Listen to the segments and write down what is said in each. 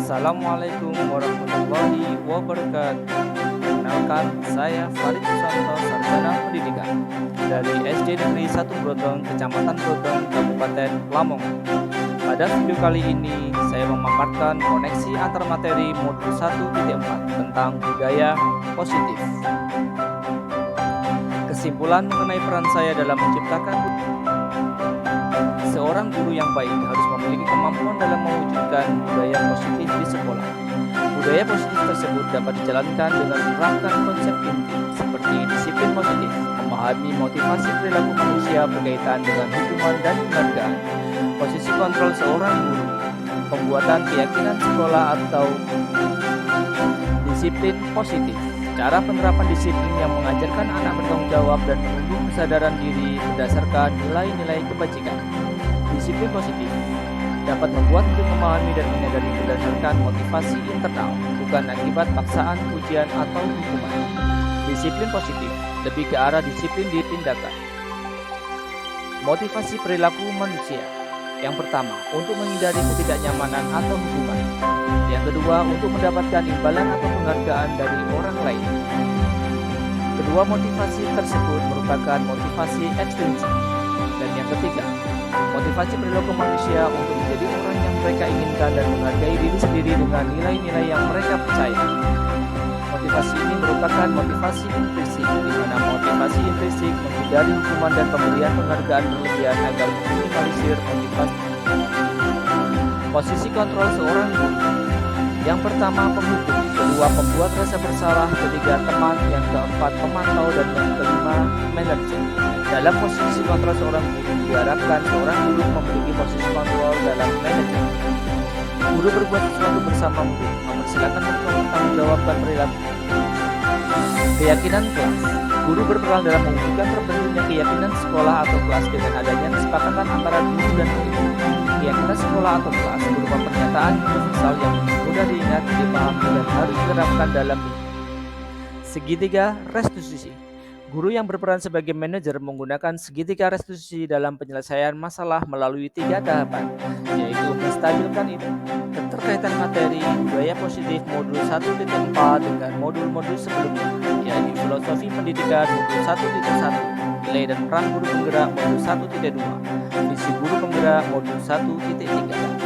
Assalamualaikum warahmatullahi wabarakatuh. Perkenalkan, saya Farid Susanto, Sarjana Pendidikan dari SD Negeri 1 Brotong, Kecamatan Brotong, Kabupaten Lamongan. Pada video kali ini, saya memaparkan koneksi antar materi modul 1.4 tentang budaya positif. Kesimpulan mengenai peran saya dalam menciptakan seorang guru yang baik harus memiliki kemampuan dalam mewujudkan budaya positif di sekolah. Budaya positif tersebut dapat dijalankan dengan menerapkan konsep inti seperti disiplin positif, memahami motivasi perilaku manusia berkaitan dengan hukuman dan penghargaan, posisi kontrol seorang guru, pembuatan keyakinan sekolah atau disiplin positif. Cara penerapan disiplin yang mengajarkan anak bertanggung jawab dan menumbuh kesadaran diri berdasarkan nilai-nilai kebajikan. Disiplin positif dapat membuat guru memahami dan menyadari berdasarkan motivasi internal, bukan akibat paksaan, ujian, atau hukuman. Disiplin positif lebih ke arah disiplin di tindakan. Motivasi perilaku manusia. Yang pertama, untuk menghindari ketidaknyamanan atau hukuman. Yang kedua, untuk mendapatkan imbalan atau penghargaan dari orang lain. Kedua motivasi tersebut merupakan motivasi ekstrinsik. Dan yang ketiga, motivasi perilaku manusia untuk menjadi orang yang mereka inginkan dan menghargai diri sendiri dengan nilai-nilai yang mereka percaya. Motivasi ini merupakan motivasi intrinsik, di mana motivasi intrinsik menghindari hukuman dan pemberian penghargaan berlebihan agar meminimalisir motivasi. Posisi kontrol seorang guru. Yang pertama, penghukum. Kedua, pembuat rasa bersalah. Ketiga, teman. Yang keempat, pemantau. Dan yang kelima, manajer. Dalam posisi kontrol seorang guru, diharapkan seorang guru memiliki posisi kontrol dalam manajer. Guru berbuat sesuatu bersama murid, mempersilakan untuk mempertanggungjawabkan perilaku. Keyakinan kelas. Guru berperan dalam mewujudkan terbentuknya keyakinan sekolah atau kelas dengan adanya kesepakatan antara guru dan murid. Keyakinan sekolah atau kelas berupa pernyataan universal yang mudah diingat, dipahami, dan harus diterapkan dalam segitiga restitusi. Guru yang berperan sebagai manajer menggunakan segitiga restitusi dalam penyelesaian masalah melalui 3 tahapan, yaitu menstabilkan keterkaitan materi budaya positif modul 1.4 dengan modul-modul sebelumnya, yaitu filosofi pendidikan modul 1.1, nilai dan peran guru penggerak modul 1.2, visi guru penggerak modul 1.3.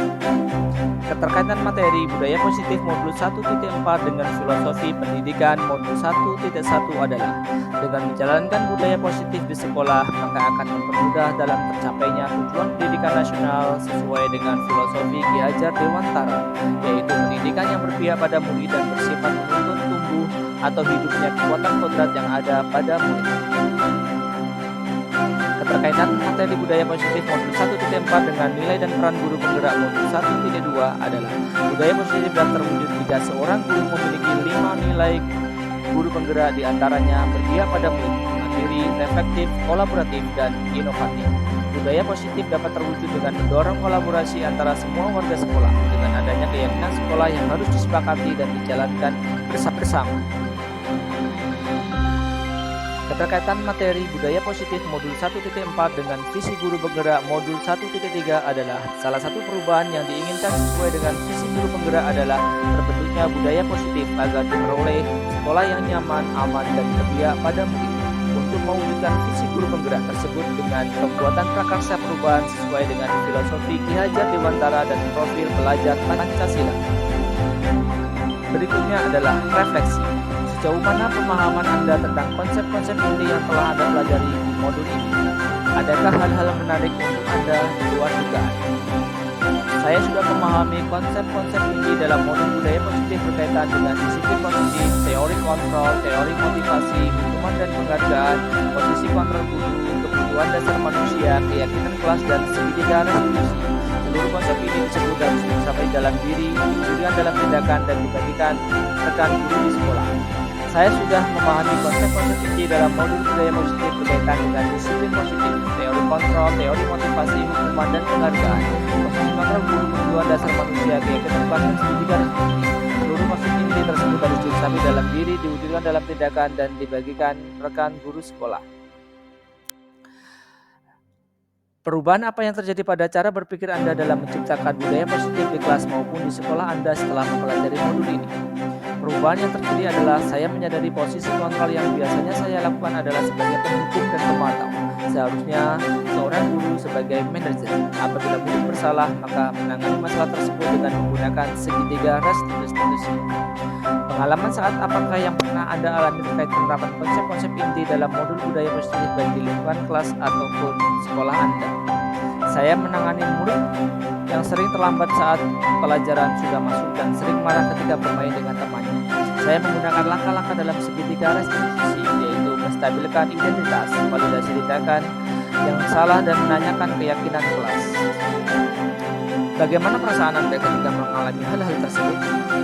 Keterkaitan materi budaya positif modul 1.4 dengan filosofi pendidikan modul 1.1 adalah dengan menjalankan budaya positif di sekolah, maka akan mempermudah dalam tercapainya tujuan pendidikan nasional sesuai dengan filosofi Ki Hajar Dewantara, yaitu pendidikan yang berpihak pada murid dan bersifat menuntun tumbuh atau hidupnya kekuatan kodrat yang ada pada murid. Keterkaitan materi budaya positif modul 1.4 dengan nilai dan peran guru penggerak modul 1.2 adalah budaya positif dan terwujud jika seorang guru memiliki 5 nilai guru penggerak, diantaranya berpihak pada murid, mandiri, reflektif, kolaboratif, dan inovatif. Budaya positif dapat terwujud dengan mendorong kolaborasi antara semua warga sekolah dengan adanya keyakinan sekolah yang harus disepakati dan dijalankan bersama. Keterkaitan materi budaya positif modul 1.4 dengan visi guru penggerak modul 1.3 adalah salah satu perubahan yang diinginkan sesuai dengan visi guru penggerak adalah terbentuknya budaya positif agar diperoleh sekolah yang nyaman, aman, dan berpihak pada murid. Untuk mewujudkan visi guru penggerak tersebut dengan pembuatan prakarsa perubahan sesuai dengan filosofi Ki Hajar Dewantara dan profil pelajar Pancasila. Berikutnya adalah refleksi. Sejauh mana pemahaman Anda tentang konsep-konsep inti yang telah Anda pelajari di modul ini? Adakah hal-hal menarik untuk Anda di luar dugaan? Saya sudah memahami konsep-konsep inti dalam modul budaya positif berkaitan dengan disiplin positif, teori kontrol, teori motivasi, hukuman dan penghargaan, posisi kontrol guru, kebutuhan dasar manusia, keyakinan kelas, dan segitiga restitusi. Seluruh konsep ini disebut dan sampai dalam diri, diwujudkan dalam tindakan, dan dibagikan rekan guru di sekolah. Saya sudah memahami konsep-konsep inti dalam modul budaya positif berkaitan dengan disiplin positif, teori kontrol, teori motivasi, hukuman, dan penghargaan, posisi kontrol guru, kebutuhan dasar manusia, keyakinan kelas, dan segitiga restitusi. Seluruh konsep inti tersebut harus disampaikan dalam diri, diwujudkan dalam tindakan, dan dibagikan rekan guru sekolah. Perubahan apa yang terjadi pada cara berpikir Anda dalam menciptakan budaya positif di kelas maupun di sekolah Anda setelah mempelajari modul ini? Perubahan yang terjadi adalah saya menyadari posisi kontrol yang biasanya saya lakukan adalah sebagai penghukum dan pemantau. Seharusnya seorang guru sebagai manajer. Apabila murid bersalah, maka menangani masalah tersebut dengan menggunakan segitiga restitusi. Pengalaman saat apakah yang pernah Anda alami terkait penerapan konsep-konsep inti dalam modul budaya positif baik di lingkungan kelas ataupun sekolah Anda? Saya menangani murid yang sering terlambat saat pelajaran sudah masuk dan sering marah ketika bermain dengan temannya. Saya menggunakan langkah-langkah dalam segitiga restitusi, yaitu menstabilkan identitas, validasi tindakan yang salah, dan menanyakan keyakinan kelas. Bagaimana perasaan Anda ketika mengalami hal-hal tersebut?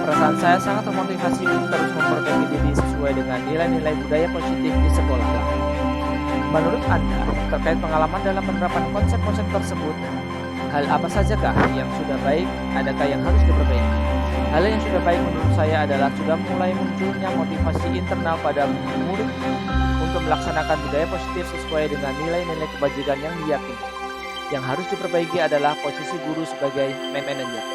Perasaan saya sangat termotivasi untuk terus memperbaiki diri sesuai dengan nilai-nilai budaya positif di sekolah. Menurut Anda, terkait pengalaman dalam penerapan konsep-konsep tersebut, hal apa sajakah yang sudah baik, adakah yang harus diperbaiki? Hal yang sudah baik menurut saya adalah sudah mulai munculnya motivasi internal pada murid untuk melaksanakan budaya positif sesuai dengan nilai-nilai kebajikan yang diyakini. Yang harus diperbaiki adalah posisi guru sebagai manajer.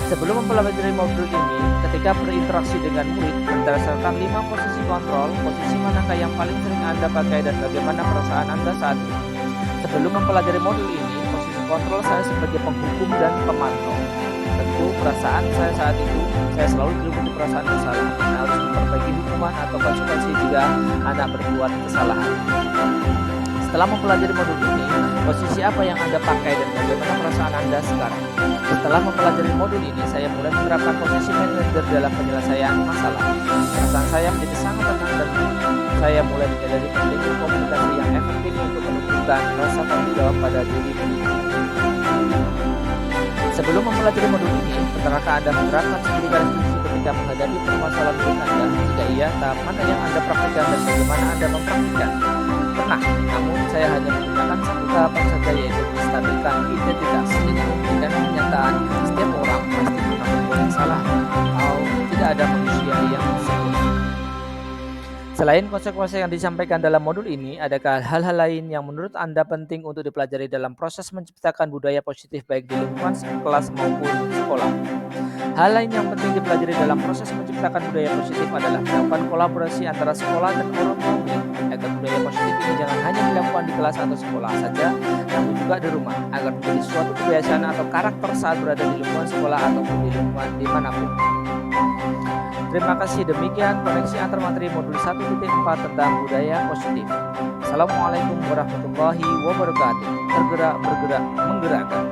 Sebelum mempelajari modul ini, ketika berinteraksi dengan murid, berdasarkan 5 posisi kontrol, posisi manakah yang paling sering Anda pakai dan bagaimana perasaan Anda saat itu? Sebelum mempelajari modul ini, posisi kontrol saya sebagai penghukum dan pemantau. Tentu perasaan saya saat itu, saya selalu diliputi perasaan bersalah dan harus memperbaiki hukuman atau konsekuensi jika anak berbuat kesalahan. Setelah mempelajari modul ini, posisi apa yang Anda pakai dan bagaimana perasaan Anda sekarang? Setelah mempelajari modul ini, saya mulai menerapkan posisi manajer dalam penyelesaian masalah. Perasaan saya menjadi sangat tenang dan saya mulai menyadari pentingnya komunikasi yang efektif untuk menumbuhkan rasa tanggung jawab pada diri sendiri. Sebelum mempelajari modul ini, pernahkah Anda menerapkan segitiga restitusi ketika menghadapi permasalahan murid Anda? Jika iya, tahap mana yang Anda praktikkan dan bagaimana Anda mempraktikkan? Pernah, namun saya hanya menggunakan satu tahapan saja, yaitu menstabilkan identitas dengan memberikan kenyataan setiap orang pasti pernah berbuat salah atau tidak ada manusia yang sempurna. Selain konsekuensi yang disampaikan dalam modul ini, adakah hal-hal lain yang menurut Anda penting untuk dipelajari dalam proses menciptakan budaya positif baik di lingkungan kelas maupun sekolah? Hal lain yang penting dipelajari dalam proses menciptakan budaya positif adalah melakukan kolaborasi antara sekolah dan orang tua murid, agar budaya positif ini jangan hanya dilakukan di kelas atau sekolah saja, namun juga di rumah, agar menjadi suatu kebiasaan atau karakter saat berada di lingkungan sekolah ataupun di lingkungan dimanapun. Terima kasih, demikian koneksi antar materi modul 1.4 tentang budaya positif. Assalamualaikum warahmatullahi wabarakatuh. Tergerak, bergerak, menggerakkan.